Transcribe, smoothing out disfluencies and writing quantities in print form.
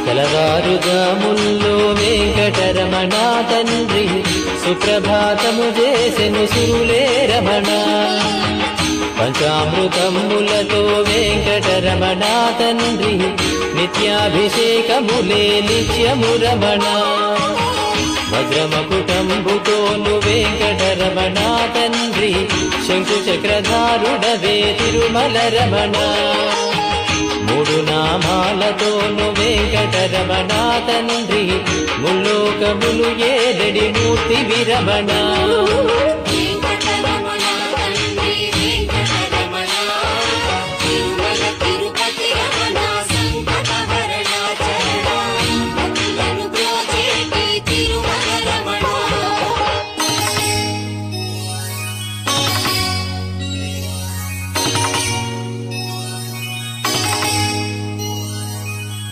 తెలవారుజాముల్లో వెంకటరమణ తండ్రి సుప్రభాతము చేసెను సురులే రమణ. పంచామృతములతో వెంకటరమణ తండ్రి నిత్యాభిషేకములే నిత్యము రమణ. వజ్రమకుటంబుతోను వెంకటరమణ తండ్రి శంకు చక్రధారుడవే తిరుమల రమణ. మూడు నామాలతోను వెంకటరమణ తండ్రి ముల్లోకములు ఏదడి మూర్తి విరమణ.